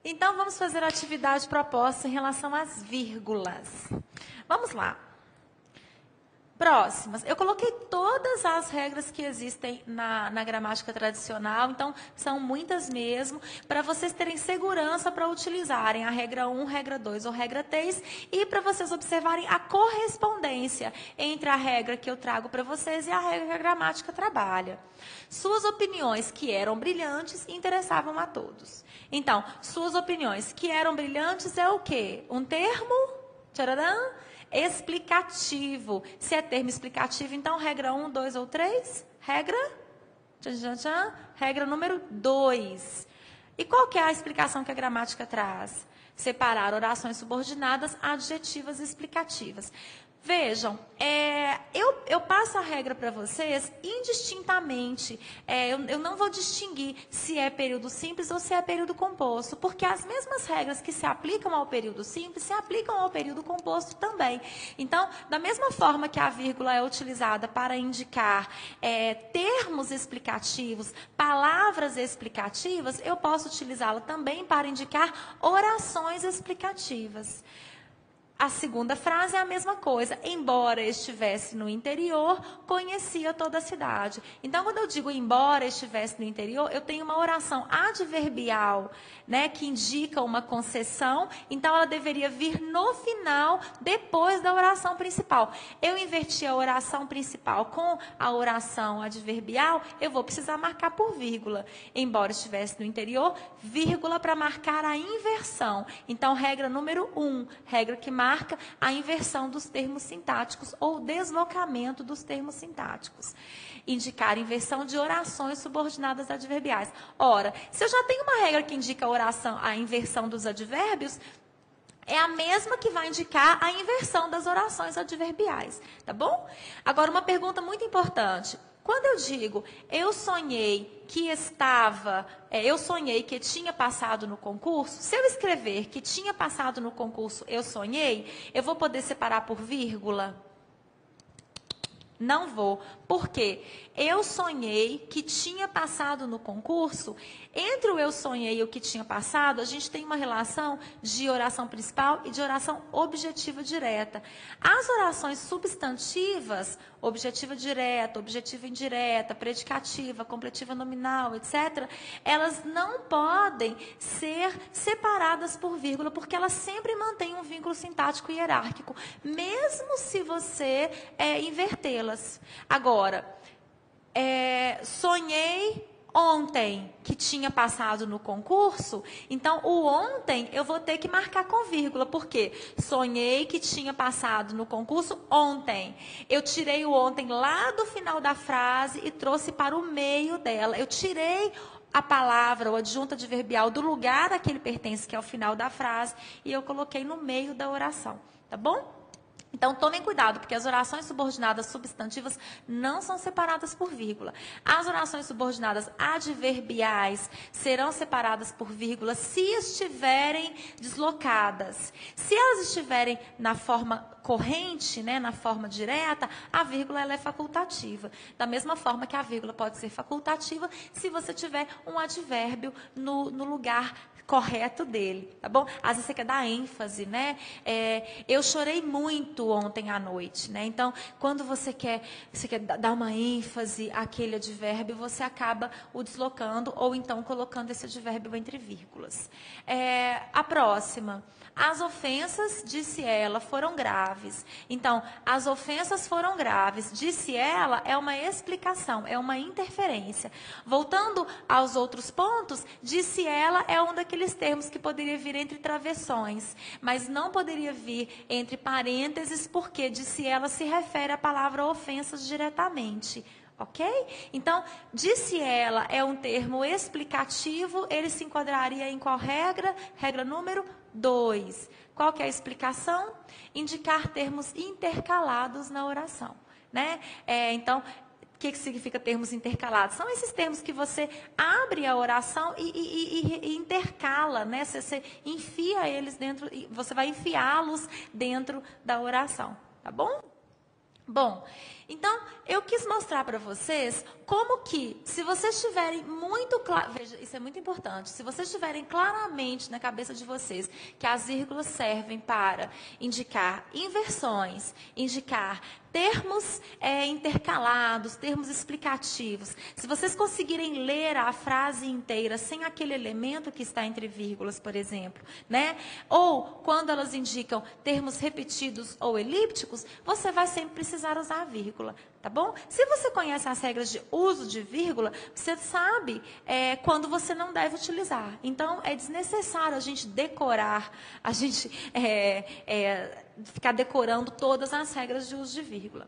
Então, vamos fazer a atividade proposta em relação às vírgulas. Vamos lá. Próximas. Eu coloquei todas as regras que existem na gramática tradicional, então são muitas mesmo, para vocês terem segurança para utilizarem a regra 1, regra 2 ou regra 3 e para vocês observarem a correspondência entre a regra que eu trago para vocês e a regra que a gramática trabalha. Suas opiniões que eram brilhantes interessavam a todos. Então, suas opiniões que eram brilhantes é o quê? Um termo? Tcharadã? Explicativo. Se é termo explicativo, então, regra 1, 2 ou 3? Regra? Regra número 2. E qual que é a explicação que a gramática traz? Separar orações subordinadas, adjetivas e explicativas. Vejam, eu passo a regra para vocês indistintamente. Eu não vou distinguir se é período simples ou se é período composto, porque as mesmas regras que se aplicam ao período simples se aplicam ao período composto também. Então, da mesma forma que a vírgula é utilizada para indicar termos explicativos, palavras explicativas, eu posso utilizá-la também para indicar orações explicativas. A segunda frase é a mesma coisa. Embora estivesse no interior, conhecia toda a cidade. Então, quando eu digo embora estivesse no interior, eu tenho uma oração adverbial, né, que indica uma concessão. Então, ela deveria vir no final, depois da oração principal. Eu inverti a oração principal com a oração adverbial, eu vou precisar marcar por vírgula. Embora estivesse no interior, vírgula para marcar a inversão. Então, regra número 1, regra que marca a inversão dos termos sintáticos ou deslocamento dos termos sintáticos. Indicar inversão de orações subordinadas adverbiais. Ora, se eu já tenho uma regra que indica a inversão dos advérbios, é a mesma que vai indicar a inversão das orações adverbiais, tá bom? Agora, uma pergunta muito importante. Quando eu digo, eu sonhei que tinha passado no concurso, se eu escrever que tinha passado no concurso, eu sonhei, eu vou poder separar por vírgula? Não vou. Por quê? Eu sonhei que tinha passado no concurso. Entre o eu sonhei e o que tinha passado, a gente tem uma relação de oração principal e de oração objetiva direta. As orações substantivas, objetiva direta, objetiva indireta, predicativa, completiva nominal, etc., elas não podem ser separadas por vírgula, porque elas sempre mantêm um vínculo sintático e hierárquico, mesmo se você invertê-las. Agora, sonhei ontem que tinha passado no concurso, então o ontem eu vou ter que marcar com vírgula, porque sonhei que tinha passado no concurso ontem. Eu tirei o ontem lá do final da frase e trouxe para o meio dela. Eu tirei a palavra ou adjunta adverbial do lugar a que ele pertence, que é o final da frase, e eu coloquei no meio da oração, tá bom? Então, tomem cuidado, porque as orações subordinadas substantivas não são separadas por vírgula. As orações subordinadas adverbiais serão separadas por vírgula se estiverem deslocadas. Se elas estiverem na forma corrente, né, na forma direta, a vírgula ela é facultativa. Da mesma forma que a vírgula pode ser facultativa se você tiver um advérbio no lugar correto dele, tá bom? Às vezes você quer dar ênfase, né? Eu chorei muito ontem à noite, né? Então, quando você quer dar uma ênfase àquele advérbio, você acaba o deslocando ou então colocando esse advérbio entre vírgulas. A próxima. As ofensas, disse ela, foram graves. Então, as ofensas foram graves. Disse ela é uma explicação, é uma interferência. Voltando aos outros pontos, disse ela é um daqueles termos que poderia vir entre travessões, mas não poderia vir entre parênteses, porque disse ela se refere à palavra ofensas diretamente. Ok? Então, disse ela é um termo explicativo, ele se enquadraria em qual regra? Regra número 2. Qual que é a explicação? Indicar termos intercalados na oração, né? Então, o que significa termos intercalados? São esses termos que você abre a oração e intercala, né? Você enfia eles dentro, você vai enfiá-los dentro da oração, tá bom? Bom, Então, eu quis mostrar para vocês como que, se vocês tiverem muito claro, veja, isso é muito importante, se vocês tiverem claramente na cabeça de vocês que as vírgulas servem para indicar inversões, indicar termos intercalados, termos explicativos. Se vocês conseguirem ler a frase inteira sem aquele elemento que está entre vírgulas, por exemplo, né? Ou quando elas indicam termos repetidos ou elípticos, você vai sempre precisar usar a vírgula, tá bom? Se você conhece as regras de uso de vírgula, você sabe quando você não deve utilizar. Então, é desnecessário a gente decorar, a gente ficar decorando todas as regras de uso de vírgula.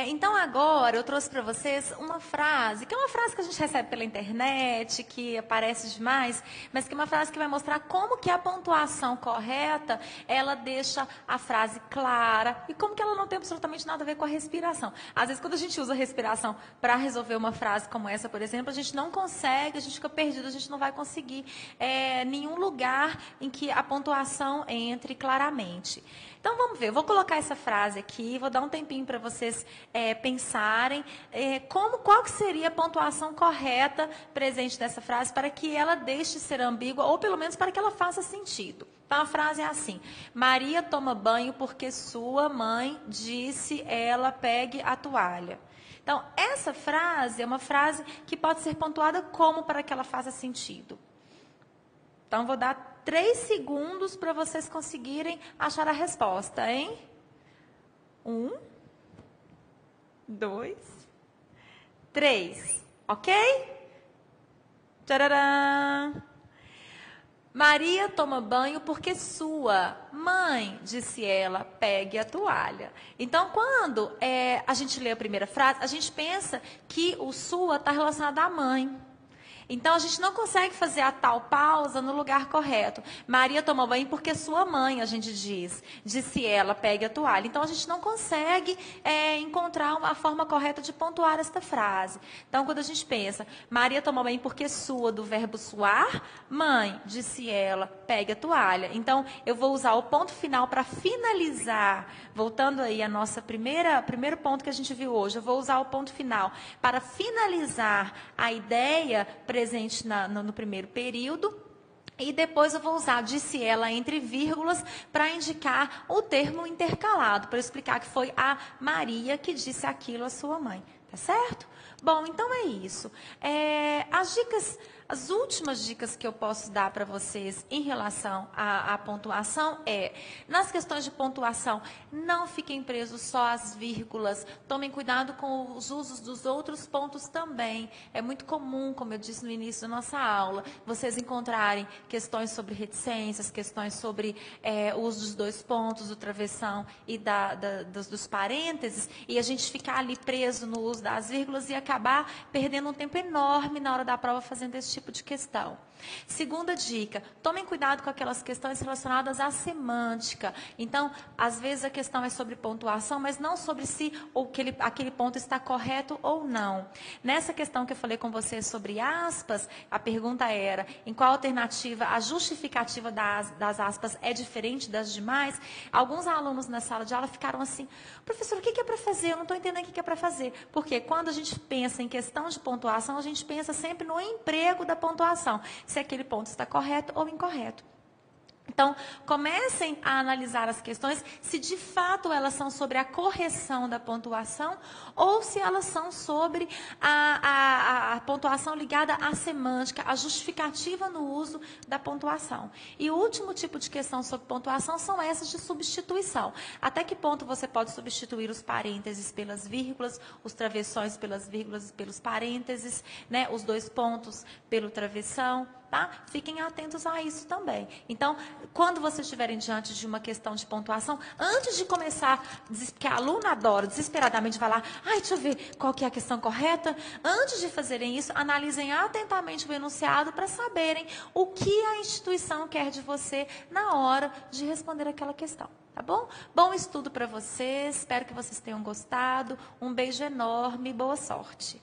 Então, agora, eu trouxe para vocês uma frase, que é uma frase que a gente recebe pela internet, que aparece demais, mas que é uma frase que vai mostrar como que a pontuação correta, ela deixa a frase clara, e como que ela não tem absolutamente nada a ver com a respiração. Às vezes, quando a gente usa a respiração para resolver uma frase como essa, por exemplo, a gente não consegue, a gente fica perdido, a gente não vai conseguir nenhum lugar em que a pontuação entre claramente. Então, vamos ver, eu vou colocar essa frase aqui, vou dar um tempinho para vocês pensarem qual que seria a pontuação correta presente nessa frase para que ela deixe de ser ambígua, ou pelo menos para que ela faça sentido. Então, a frase é assim: Maria toma banho porque sua mãe disse ela pegue a toalha. Então, essa frase é uma frase que pode ser pontuada como para que ela faça sentido. Então, vou dar 3 segundos para vocês conseguirem achar a resposta, hein? 1, 2, 3. Ok? Tcharam! Maria toma banho porque sua mãe, disse ela, pegue a toalha. Então, quando a gente lê a primeira frase, a gente pensa que o sua está relacionado à mãe. Então, a gente não consegue fazer a tal pausa no lugar correto. Maria toma banho porque sua mãe, a gente diz. Disse ela, pegue a toalha. Então, a gente não consegue encontrar a forma correta de pontuar esta frase. Então, quando a gente pensa, Maria toma banho porque sua, do verbo suar, mãe, disse ela, pegue a toalha. Então, eu vou usar o ponto final para finalizar. Voltando aí a nossa primeiro ponto que a gente viu hoje. Eu vou usar o ponto final para finalizar a ideia presente no primeiro período, e depois eu vou usar disse ela entre vírgulas para indicar o termo intercalado, para explicar que foi a Maria que disse aquilo à sua mãe, tá certo? Bom, então é isso. As últimas dicas que eu posso dar para vocês em relação à pontuação nas questões de pontuação, não fiquem presos só às vírgulas, tomem cuidado com os usos dos outros pontos também. É muito comum, como eu disse no início da nossa aula, vocês encontrarem questões sobre reticências, questões sobre o uso dos 2 pontos, do travessão e dos parênteses, e a gente ficar ali preso no uso das vírgulas e acabar perdendo um tempo enorme na hora da prova fazendo esse tipo de questão. Segunda dica, tomem cuidado com aquelas questões relacionadas à semântica. Então, às vezes a questão é sobre pontuação, mas não sobre se aquele ponto está correto ou não. Nessa questão que eu falei com vocês sobre aspas, a pergunta era, em qual alternativa a justificativa das aspas é diferente das demais? Alguns alunos na sala de aula ficaram assim, professor, o que é para fazer? Eu não estou entendendo o que é para fazer. Porque quando a gente pensa em questão de pontuação, a gente pensa sempre no emprego da pontuação, se aquele ponto está correto ou incorreto. Então, comecem a analisar as questões, se de fato elas são sobre a correção da pontuação ou se elas são sobre a pontuação ligada à semântica, a justificativa no uso da pontuação. E o último tipo de questão sobre pontuação são essas de substituição. Até que ponto você pode substituir os parênteses pelas vírgulas, os travessões pelas vírgulas e pelos parênteses, né? Os 2 pontos pelo travessão. Tá? Fiquem atentos a isso também. Então, quando vocês estiverem diante de uma questão de pontuação, antes de começar, porque a aluna adora, desesperadamente vai lá, deixa eu ver qual que é a questão correta. Antes de fazerem isso, analisem atentamente o enunciado para saberem o que a instituição quer de você na hora de responder aquela questão. Tá bom? Bom estudo para vocês, espero que vocês tenham gostado. Um beijo enorme e boa sorte.